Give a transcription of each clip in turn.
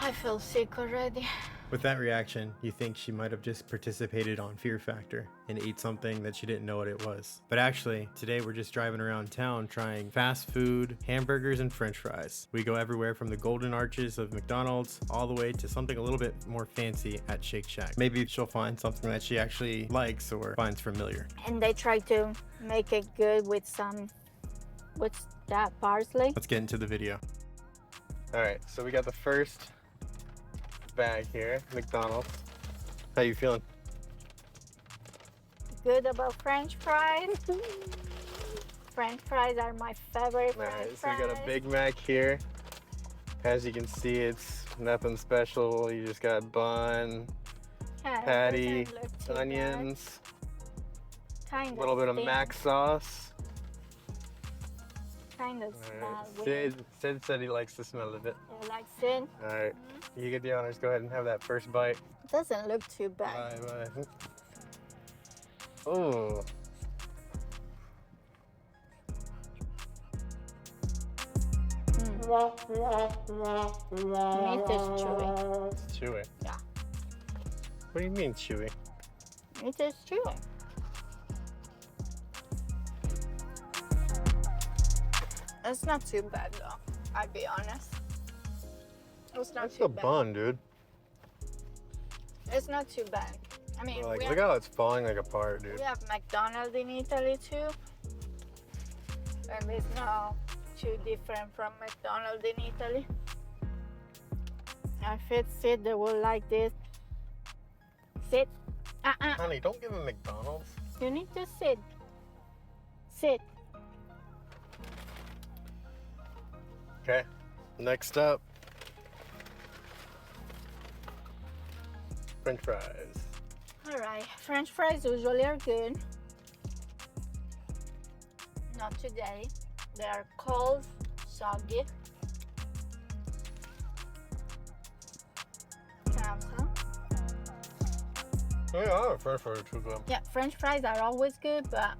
I feel sick already. With that reaction, you think she might have just participated on Fear Factor and ate something that she didn't know what it was. But actually, today we're just driving around town trying fast food, hamburgers, and french fries. We go everywhere from the golden arches of McDonald's all the way to something a little bit more fancy at Shake Shack. Maybe she'll find something that she actually likes or finds familiar. And they try to make it good with some, what's that, parsley? Let's get into the video. All right, so we got the first bag here, McDonald's. How you feeling? Good about French fries. French fries are my favorite. Alright, so we got a Big Mac here. As you can see, it's nothing special. You just got bun, patty, onions, a little bit of Mac sauce. Kind of smell weird. Sid said he likes the smell of it. You like Sid? Alright, you get the honors. Go ahead and have that first bite. It doesn't look too bad. Bye. Oh. Meat is chewy. It's chewy. Yeah. What do you mean chewy? Meat is chewy. It's not too bad though, I'll be honest. It's not That's too the bad. bun, dude. It's not too bad. I mean, Like, look how it's falling like apart, dude. we have McDonald in Italy too. And it's not too different from McDonald in Italy. If it's Sid, they will like this. Sit. Honey, don't give him McDonald's. You need to sit. Sit. Okay, next up, French fries. All right, French fries usually are good. Not today. They are cold, soggy. Can I have some? Oh yeah, French fries are too good. Yeah, French fries are always good, but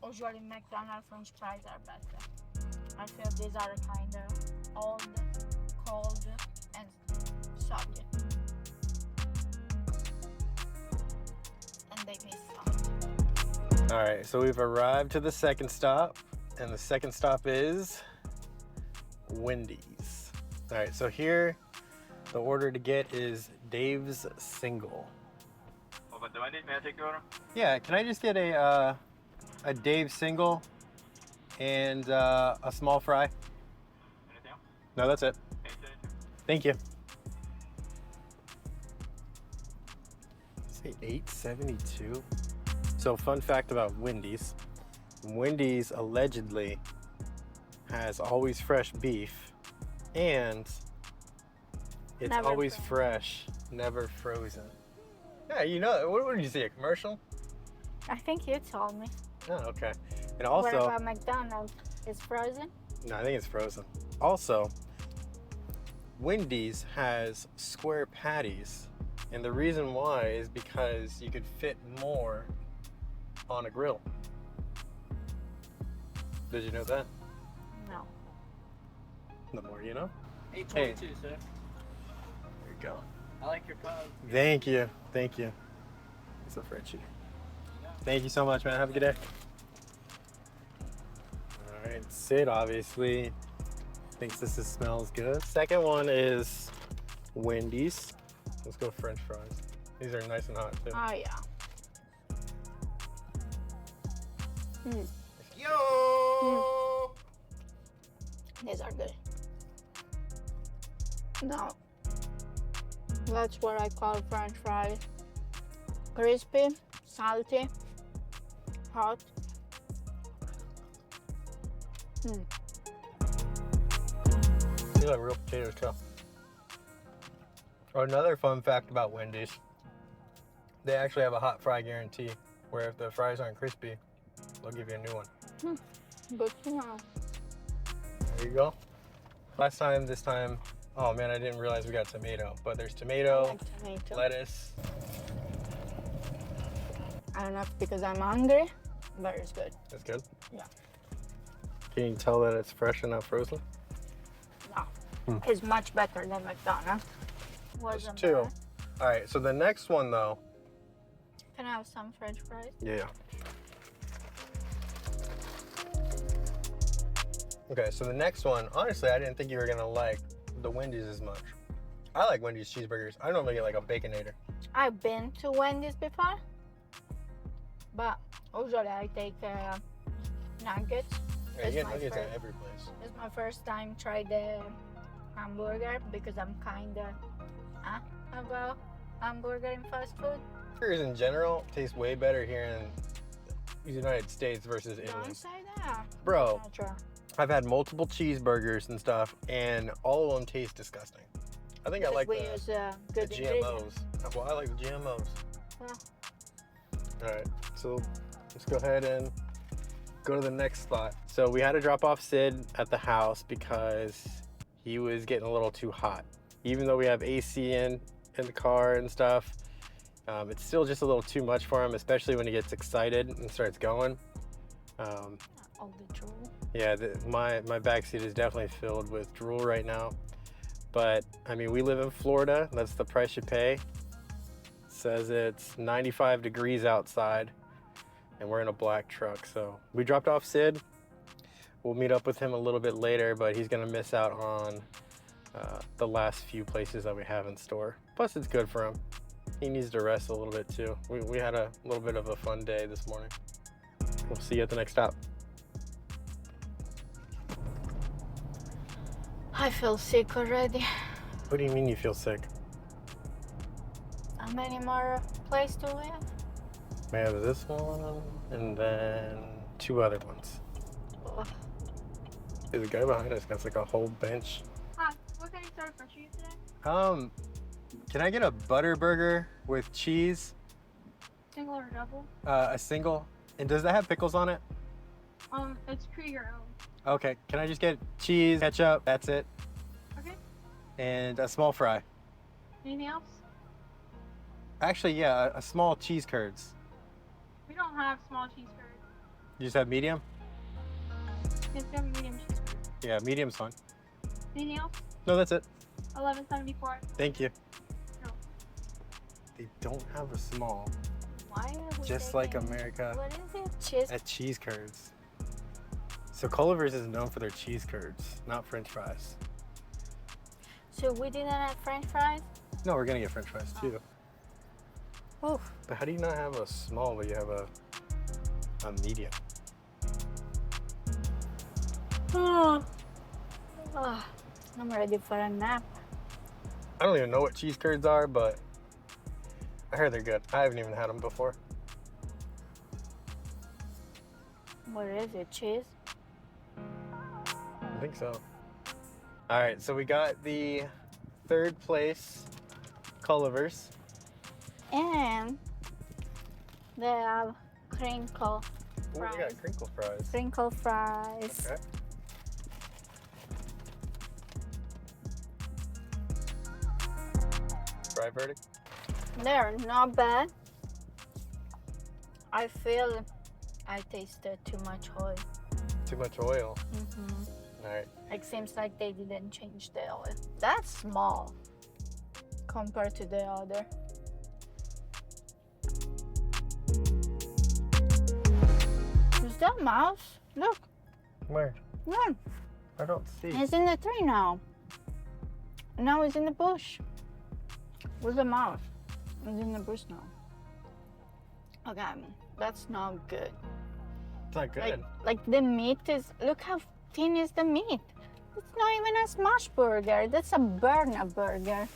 usually McDonald's French fries are better. I feel these are kind of old, cold, and soggy. And they miss some. All right, so we've arrived to the second stop, and the second stop is Wendy's. All right, so here, the order to get is Dave's Single. Over the Wendy's, may I take the order? Yeah, can I just get a Dave Single and a small fry? Anything else? No, that's it. Thank you. Say $8.72. So fun fact about Wendy's. Wendy's allegedly has always fresh beef and it's Never always frozen. fresh, never frozen. Yeah, you know, what did you see, a commercial? I think you told me. Oh, okay. And What also, about McDonald's? It's frozen? no, I think it's frozen. Also, Wendy's has square patties, and the reason why is because you could fit more on a grill. Did you know that? No. The more you know. 822, sir. There you go. I like your pose. Thank you. Thank you. It's a Frenchie. Thank you so much, man. Have a good day. All right, Sid obviously thinks this smells good. Second one is Wendy's. Let's go French fries. These are nice and hot too. Oh, yeah. Yo! These are good. No. That's what I call French fries. Crispy, salty, hot. These are real potatoes too. Another fun fact about Wendy's, they actually have a hot fry guarantee, where if the fries aren't crispy, they'll give you a new one. Good to know. There you go. This time, oh man, I didn't realize we got tomato, but there's tomato, I like tomato. lettuce. I don't know if because I'm hungry, but it's good. That's good. Yeah. Can you tell that it's fresh and not frozen? is much better than McDonald's. That's Wasn't two. bad. All right, so the next one though. Can I have some French fries? Yeah. Okay, so the next one, honestly, I didn't think you were gonna like the Wendy's as much. I like Wendy's cheeseburgers. I normally get like a Baconator. I've been to Wendy's before, but usually I take nuggets. Yeah, you get my nuggets at first- every place. It's my first time try the hamburger because I'm kinda about hamburger in fast food. Burgers in general taste way better here in the United States versus Italy. Don't say that. Bro, Gotcha. I've had multiple cheeseburgers and stuff, and all of them taste disgusting. I think I Because like we the use GMOs. good ingredients. Well, I like the GMOs. Yeah. All right, so let's go ahead and go to the next spot. So we had to drop off Sid at the house because he was getting a little too hot. Even though we have AC in the car and stuff, it's still just a little too much for him, especially when he gets excited and starts going. All the drool. Yeah, my back seat is definitely filled with drool right now. But I mean, we live in Florida. That's the price you pay. It says it's 95 degrees outside, and we're in a black truck. So we dropped off Sid. We'll meet up with him a little bit later, but he's gonna miss out on the last few places that we have in store. Plus, it's good for him. He needs to rest a little bit too. We had a little bit of a fun day this morning. We'll see you at the next stop. I feel sick already. What do you mean you feel sick? How many more places do we have? We have this one, and then two other ones. Ugh. There's a guy behind us that's like a whole bench. Hi, what can I serve for you today? Can I get a butter burger with cheese? Single or double? A single. And does that have pickles on it? It's pre your own. Okay, can I just get cheese, ketchup, that's it, Okay. and a small fry? Anything else? Actually, yeah, a small cheese curds. We don't have small cheese curds. You just have medium? Yes, we have a medium cheese curd. Yeah, medium's fine. Anything else? No, that's it. $11.74. Thank you. No. They don't have a small, Why are we just like taking- America What is it? Cheese? at cheese curds. So Culver's is known for their cheese curds, not French fries. So we didn't have French fries? No, we're gonna get French fries too. Oh. But how do you not have a small but you have a medium? Oh. I'm ready for a nap. I don't even know what cheese curds are, but I heard they're good. I haven't even had them before. What is it? Cheese? I think so. All right, so we got the third place Culver's. And they have crinkle Ooh, we fries. got crinkle fries. Crinkle fries. Okay. Fry verdict? They're not bad. I feel I tasted too much oil. Too much oil. Mm-hmm. All right. It seems like they didn't change the oil. That's small compared to the other. Is that mouse? Look, Where? look. I don't see. It's in the tree now. Now it's in the bush. Where's the mouse? It's in the bush now. Okay, that's not good. It's not good. Like the meat is, look how thin is the meat. It's not even a smash burger. That's a burner burger.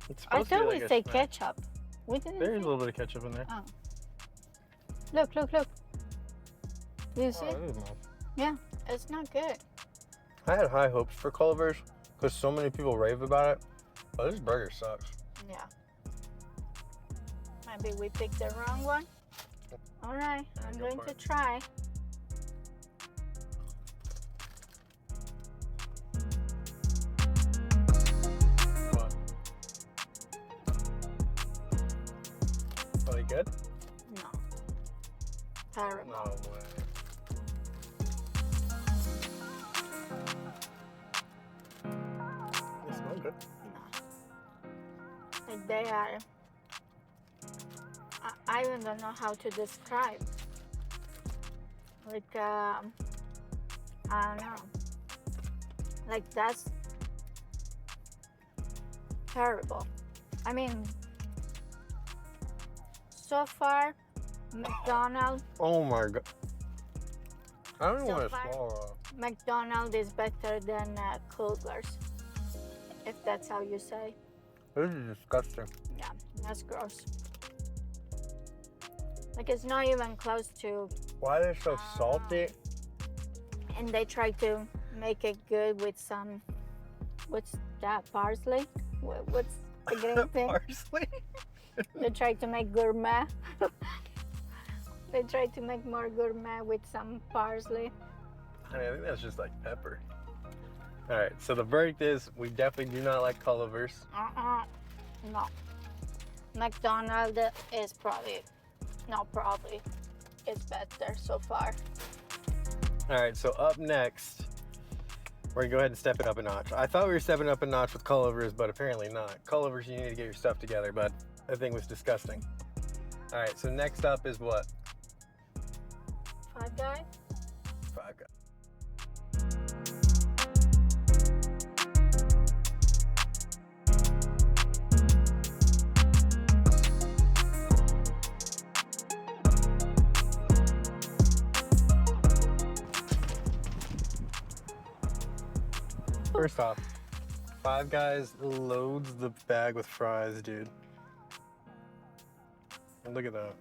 It's I supposed to be thought like we a say snack. ketchup. We didn't There is a say. little bit of ketchup in there. Oh. Look, look, look. Do you see? Oh, it is nice. Yeah, it's not good. I had high hopes for Culver's because so many people rave about it. But this burger sucks. Yeah. Maybe we picked the wrong one. All right, I'm go going for to it. try. What? Are they good? No. Terrible. No way. Good. No. Like they are. I even don't know how to describe. Like I don't know. Like that's terrible. I mean, so far, McDonald. Oh my god. I don't So want to far- swallow. McDonald is better than Culver's, if that's how you say. This is disgusting. Yeah, that's gross. Like it's not even close to. Why are they so salty? And they try to make it good with some. What's that? Parsley? What's the green thing? Parsley? They try to make gourmet. They try to make more gourmet with some parsley. I think that's just like pepper. All right, so the verdict is we definitely do not like Culver's. No. McDonald is probably, it's better so far. All right, so up next, we're gonna go ahead and step it up a notch. I thought we were stepping up a notch with Culver's, but apparently not. Culver's, you need to get your stuff together, but that thing was disgusting. All right, so next up is what? Five Guys? Five Guys. First off, Five Guys loads the bag with fries, dude. And look at that.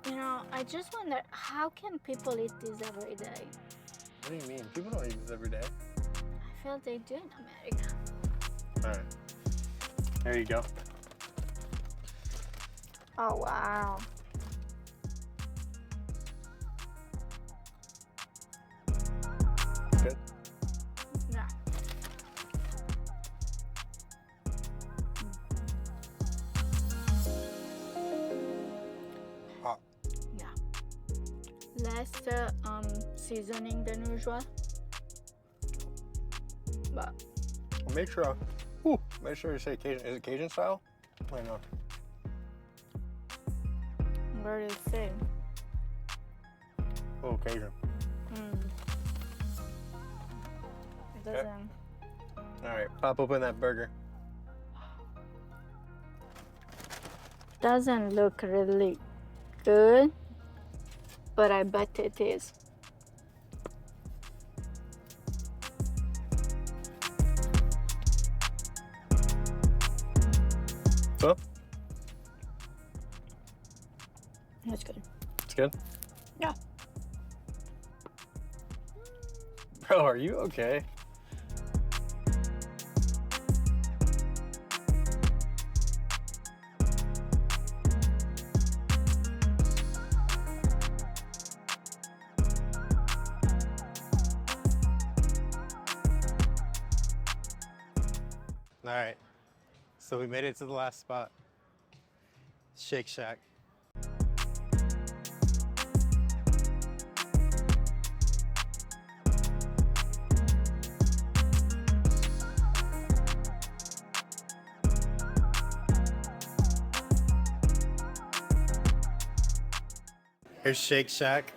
You know, I just wonder, how can people eat this every day? What do you mean? People don't eat this every day. I feel they do in America. All right. There you go. Oh, wow. Good. Yeah. Hot. Yeah. Less seasoning than usual. But Make sure you say Cajun. Is it Cajun style? I know. where is it? Oh, Cajun. It doesn't. All right, pop open that burger. Doesn't look really good, but I bet it is. So, That's good. it's good. Yeah. Bro, are you okay? All right, so we made it to the last spot. Shake Shack. Here's Shake Shack.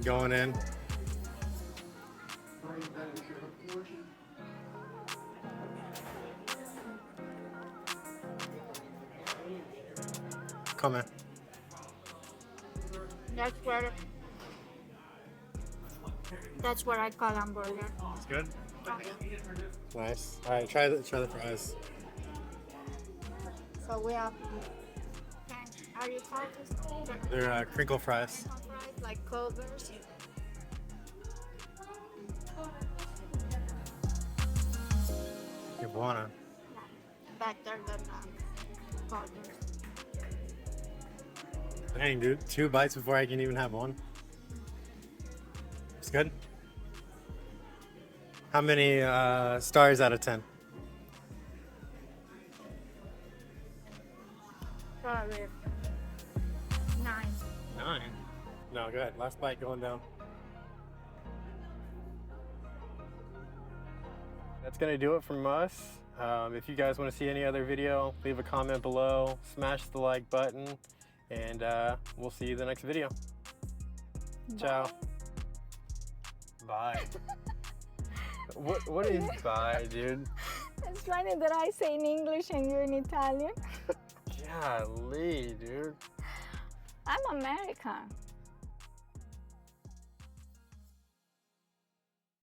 Going in. Come in. That's what I call hamburger. It's good. Nice. All right, try the fries. So we have. Are you called They're crinkle fries. like Culver's? You wanna? Better than Culver's. Dang, dude. 2 bites before I can even have one. It's good. How many stars out of 10? Probably 9. 9. No, good. Last bite going down. That's gonna do it from us. If you guys want to see any other video, leave a comment below, smash the like button, and we'll see you in the next video. Ciao. Bye. What is bye, dude? It's funny that I say in English and you're in Italian. Golly, dude. I'm American.